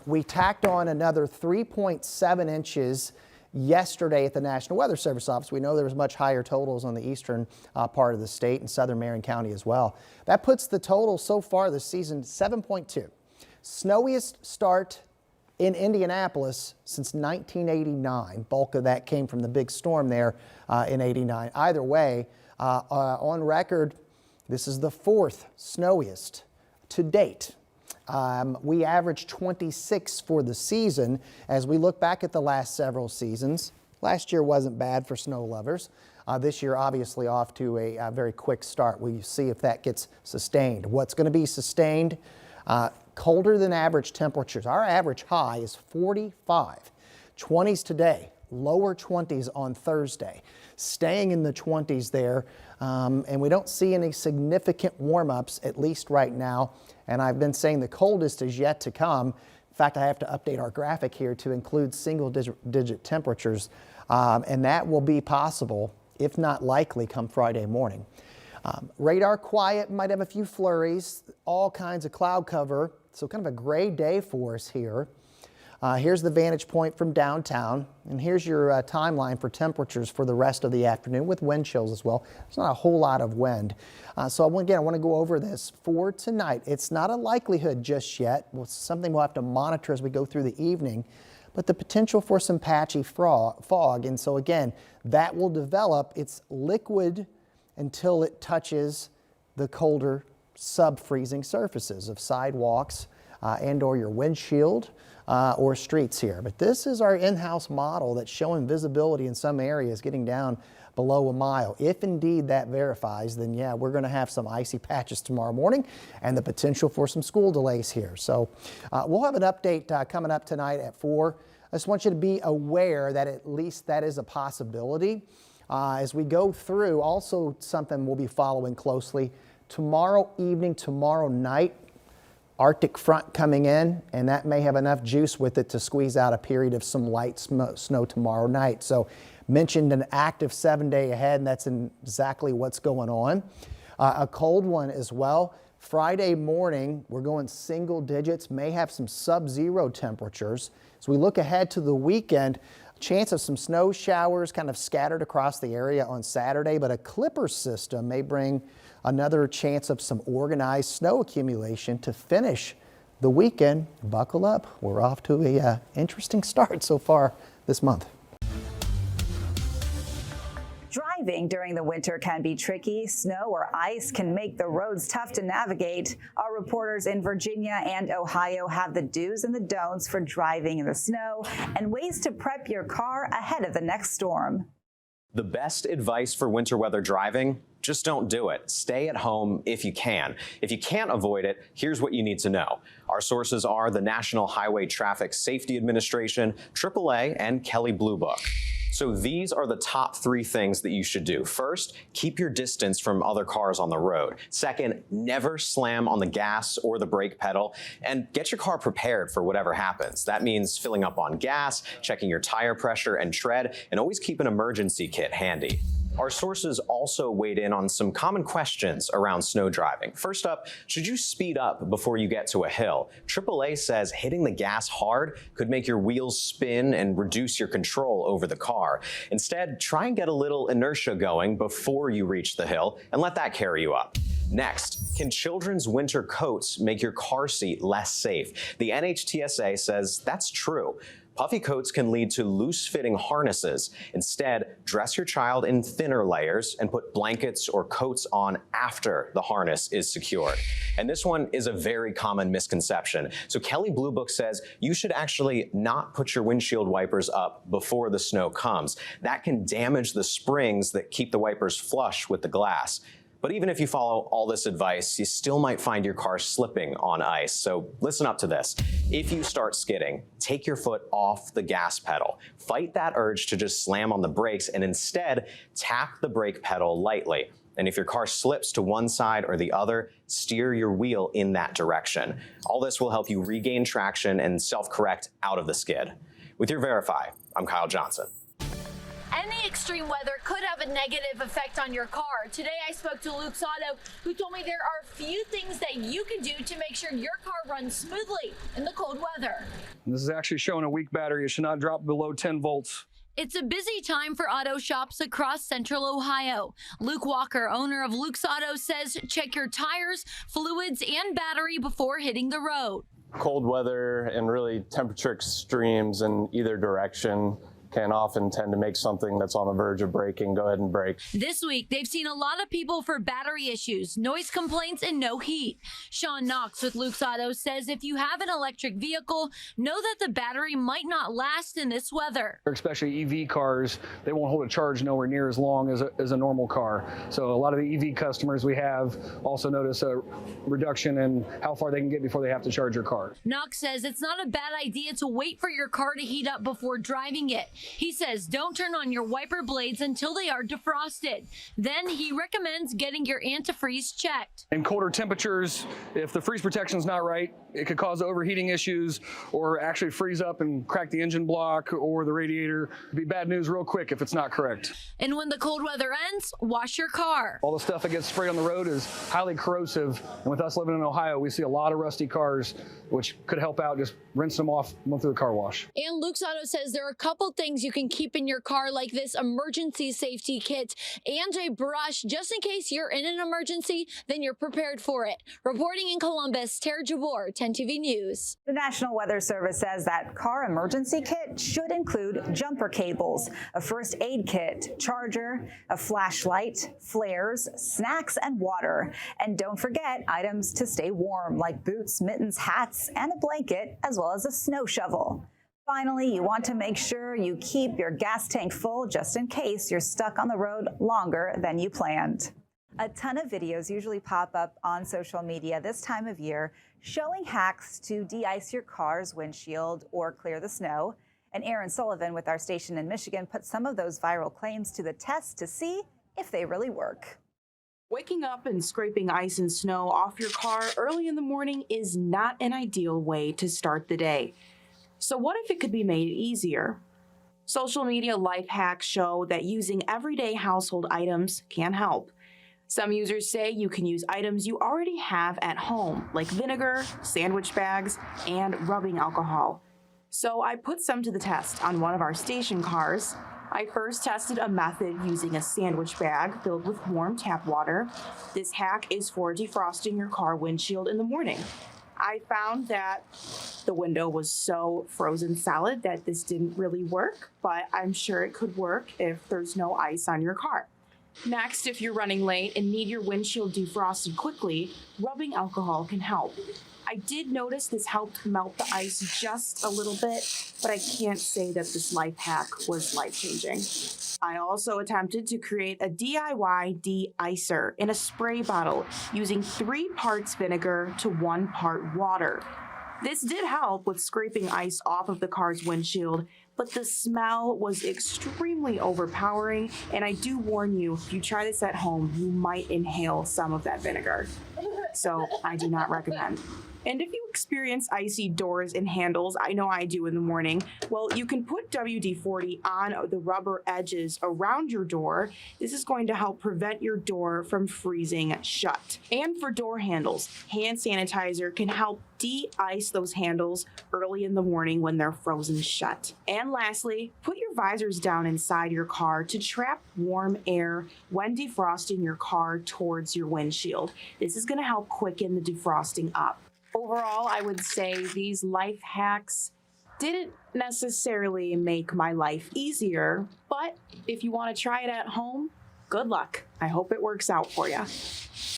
We tacked on another 3.7 inches yesterday at the National Weather Service office. We know there was much higher totals on the eastern part of the state and southern Marion County as well. That puts the total so far this season 7.2. Snowiest start in Indianapolis since 1989. Bulk of that came from the big storm there in '89. Either way, on record, this is the fourth snowiest to date. We averaged 26 for the season. As we look back at the last several seasons, last year wasn't bad for snow lovers. This year obviously off to a very quick start. We'll see if that gets sustained. What's going to be sustained? Colder than average temperatures. Our average high is 45. 20s today, lower 20s on Thursday. Staying in the 20s there, and we don't see any significant warm-ups, at least right now. And I've been saying the coldest is yet to come. In fact, I have to update our graphic here to include single-digit temperatures, and that will be possible, if not likely, come Friday morning. Radar quiet, might have a few flurries, all kinds of cloud cover, so kind of a gray day for us here. Here's the vantage point from downtown, and here's your timeline for temperatures for the rest of the afternoon with wind chills as well. There's not a whole lot of wind. So again, I want to go over this for tonight. It's not a likelihood just yet. It's something we'll have to monitor as we go through the evening, but the potential for some patchy fog. And so again, that will develop. It's liquid until it touches the colder sub-freezing surfaces of sidewalks and or your windshield or streets here. But this is our in-house model that's showing visibility in some areas getting down below a mile. If indeed that verifies, then yeah, we're going to have some icy patches tomorrow morning and the potential for some school delays here. So we'll have an update coming up tonight at 4. I just want you to be aware that at least that is a possibility. As we go through, also something we'll be following closely. Tomorrow evening, tomorrow night, Arctic front coming in, and that may have enough juice with it to squeeze out a period of some light snow tomorrow night. So mentioned an active 7-day ahead, and that's exactly what's going on. A cold one as well. Friday morning, we're going single digits, may have some sub-zero temperatures. As we look ahead to the weekend, chance of some snow showers kind of scattered across the area on Saturday, but a clipper system may bring another chance of some organized snow accumulation to finish the weekend. Buckle up. We're off to a interesting start so far this month. Driving during the winter can be tricky. Snow or ice can make the roads tough to navigate. Our reporters in Virginia and Ohio have the do's and the don'ts for driving in the snow and ways to prep your car ahead of the next storm. The best advice for winter weather driving? Just don't do it. Stay at home if you can. If you can't avoid it, here's what you need to know. Our sources are the National Highway Traffic Safety Administration, AAA, and Kelley Blue Book. So these are the top 3 things that you should do. First, keep your distance from other cars on the road. Second, never slam on the gas or the brake pedal, and get your car prepared for whatever happens. That means filling up on gas, checking your tire pressure and tread, and always keep an emergency kit handy. Our sources also weighed in on some common questions around snow driving. First up, should you speed up before you get to a hill? AAA says hitting the gas hard could make your wheels spin and reduce your control over the car. Instead, try and get a little inertia going before you reach the hill and let that carry you up. Next, can children's winter coats make your car seat less safe? The NHTSA says that's true. Puffy coats can lead to loose-fitting harnesses. Instead, dress your child in thinner layers and put blankets or coats on after the harness is secured. And this one is a very common misconception. So Kelley Blue Book says you should actually not put your windshield wipers up before the snow comes. That can damage the springs that keep the wipers flush with the glass. But even if you follow all this advice, you still might find your car slipping on ice. So listen up to this. If you start skidding, take your foot off the gas pedal. Fight that urge to just slam on the brakes and instead tap the brake pedal lightly. And if your car slips to one side or the other, steer your wheel in that direction. All this will help you regain traction and self-correct out of the skid. With your Verify, I'm Kyle Johnson. Any extreme weather could have a negative effect on your car. Today I spoke to Luke's Auto, who told me there are a few things that you can do to make sure your car runs smoothly in the cold weather. This is actually showing a weak battery. It should not drop below 10 volts. It's a busy time for auto shops across central Ohio. Luke Walker, owner of Luke's Auto, says check your tires, fluids, and battery before hitting the road. Cold weather and really temperature extremes in either direction can often tend to make something that's on the verge of breaking go ahead and break. This week, they've seen a lot of people for battery issues, noise complaints, and no heat. Sean Knox with Luke's Auto says if you have an electric vehicle, know that the battery might not last in this weather. Especially EV cars, they won't hold a charge nowhere near as long as a normal car. So a lot of the EV customers we have also notice a reduction in how far they can get before they have to charge their car. Knox says it's not a bad idea to wait for your car to heat up before driving it. He says don't turn on your wiper blades until they are defrosted. Then he recommends getting your antifreeze checked. In colder temperatures, if the freeze protection is not right, it could cause overheating issues or actually freeze up and crack the engine block or the radiator. It'd be bad news real quick if it's not correct. And when the cold weather ends, wash your car. All the stuff that gets sprayed on the road is highly corrosive. And with us living in Ohio, we see a lot of rusty cars, which could help out. Just rinse them off, run through the car wash. And Luke's Auto says there are a couple things you can keep in your car, like this emergency safety kit and a brush, just in case you're in an emergency, then you're prepared for it. Reporting in Columbus, Tara Jabor, 10 TV News. The National Weather Service says that car emergency kit should include jumper cables, a first aid kit, charger, a flashlight, flares, snacks, and water. And don't forget items to stay warm, like boots, mittens, hats, and a blanket, as well as a snow shovel. Finally, you want to make sure you keep your gas tank full just in case you're stuck on the road longer than you planned. A ton of videos usually pop up on social media this time of year showing hacks to de-ice your car's windshield or clear the snow. And Aaron Sullivan with our station in Michigan put some of those viral claims to the test to see if they really work. Waking up and scraping ice and snow off your car early in the morning is not an ideal way to start the day. So what if it could be made easier? Social media life hacks show that using everyday household items can help. Some users say you can use items you already have at home, like vinegar, sandwich bags, and rubbing alcohol. So I put some to the test on one of our station cars. I first tested a method using a sandwich bag filled with warm tap water. This hack is for defrosting your car windshield in the morning. I found that the window was so frozen solid that this didn't really work, but I'm sure it could work if there's no ice on your car. Next, if you're running late and need your windshield defrosted quickly, rubbing alcohol can help. I did notice this helped melt the ice just a little bit, but I can't say that this life hack was life-changing. I also attempted to create a DIY de-icer in a spray bottle using 3 parts vinegar to 1 part water. This did help with scraping ice off of the car's windshield, but the smell was extremely overpowering, and I do warn you, if you try this at home, you might inhale some of that vinegar. So I do not recommend. And if you experience icy doors and handles, I know I do in the morning, well, you can put WD-40 on the rubber edges around your door. This is going to help prevent your door from freezing shut. And for door handles, hand sanitizer can help de-ice those handles early in the morning when they're frozen shut. And lastly, put your visors down inside your car to trap warm air when defrosting your car towards your windshield. This is going to help quicken the defrosting up. Overall, I would say these life hacks didn't necessarily make my life easier, but if you want to try it at home, good luck. I hope it works out for you.